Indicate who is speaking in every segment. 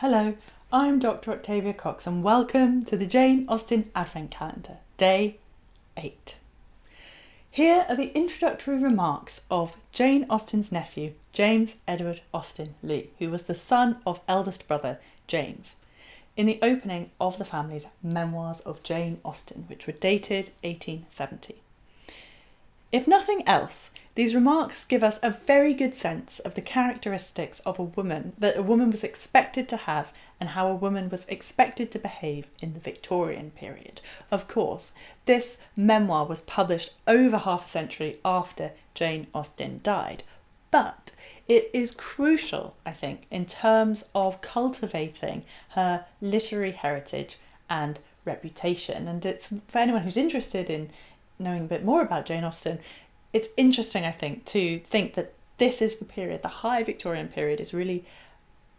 Speaker 1: Hello, I'm Dr. Octavia Cox and welcome to the Jane Austen Advent Calendar, Day 8. Here are the introductory remarks of Jane Austen's nephew, James Edward Austen-Leigh, who was the son of eldest brother James, in the opening of the family's Memoirs of Jane Austen, which were dated 1870. If nothing else, these remarks give us a very good sense of the characteristics of a woman that a woman was expected to have and how a woman was expected to behave in the Victorian period. Of course, this memoir was published over half a century after Jane Austen died, but it is crucial, I think, in terms of cultivating her literary heritage and reputation. And it's for anyone who's interested in knowing a bit more about Jane Austen, it's interesting, I think, to think that this is the period, the high Victorian period, is really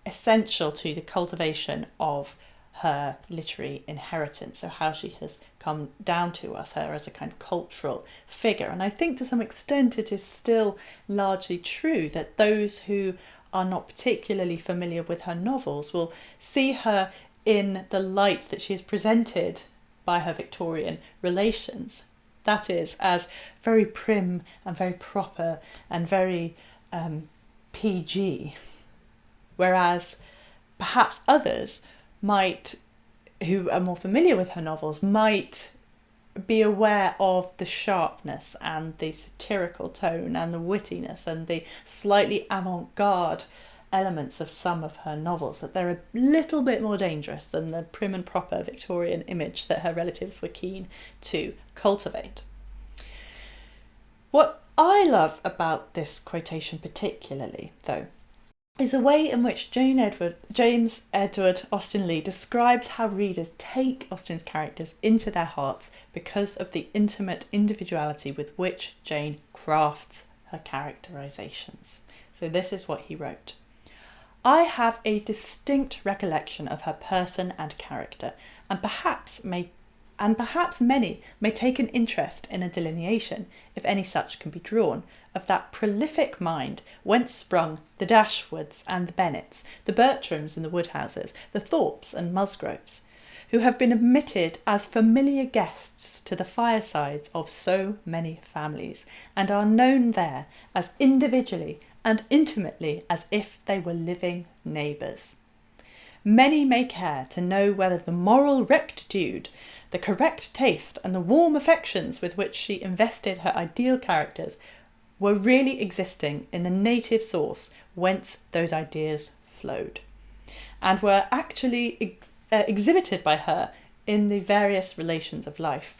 Speaker 1: essential to the cultivation of her literary inheritance, so how she has come down to us, her as a kind of cultural figure. And I think to some extent it is still largely true that those who are not particularly familiar with her novels will see her in the light that she is presented by her Victorian relations. That is, as very prim and very proper and very PG. Whereas perhaps others might, who are more familiar with her novels, might be aware of the sharpness and the satirical tone and the wittiness and the slightly avant-garde elements of some of her novels, that they're a little bit more dangerous than the prim and proper Victorian image that her relatives were keen to cultivate. What I love about this quotation particularly, though, is the way in which James Edward Austen-Leigh describes how readers take Austen's characters into their hearts because of the intimate individuality with which Jane crafts her characterisations. So this is what he wrote. I have a distinct recollection of her person and character, and perhaps many may take an interest in a delineation, if any such can be drawn, of that prolific mind whence sprung the Dashwoods and the Bennets, the Bertrams and the Woodhouses, the Thorpes and Musgroves, who have been admitted as familiar guests to the firesides of so many families, and are known there as individually and intimately as if they were living neighbours. Many may care to know whether the moral rectitude, the correct taste, and the warm affections with which she invested her ideal characters were really existing in the native source whence those ideas flowed, and were actually exhibited by her in the various relations of life.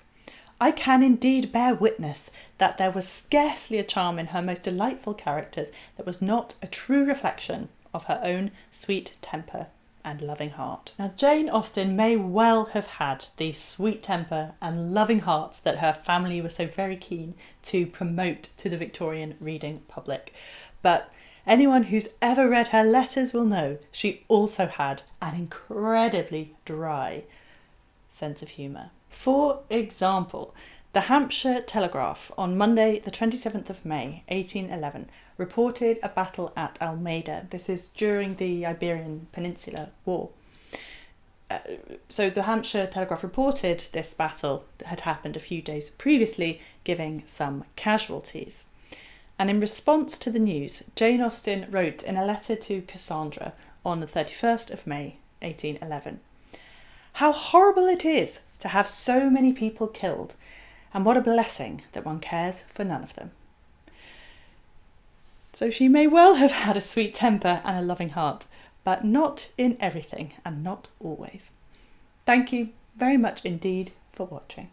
Speaker 1: I can indeed bear witness that there was scarcely a charm in her most delightful characters that was not a true reflection of her own sweet temper and loving heart. Now, Jane Austen may well have had the sweet temper and loving heart that her family was so very keen to promote to the Victorian reading public, but anyone who's ever read her letters will know she also had an incredibly dry sense of humour. For example, the Hampshire Telegraph on Monday the 27th of May 1811 reported a battle at Almeida. This is during the Iberian Peninsula War. So the Hampshire Telegraph reported this battle that had happened a few days previously, giving some casualties. And in response to the news, Jane Austen wrote in a letter to Cassandra on the 31st of May 1811, "How horrible it is to have so many people killed, and what a blessing that one cares for none of them." So she may well have had a sweet temper and a loving heart, but not in everything and not always. Thank you very much indeed for watching.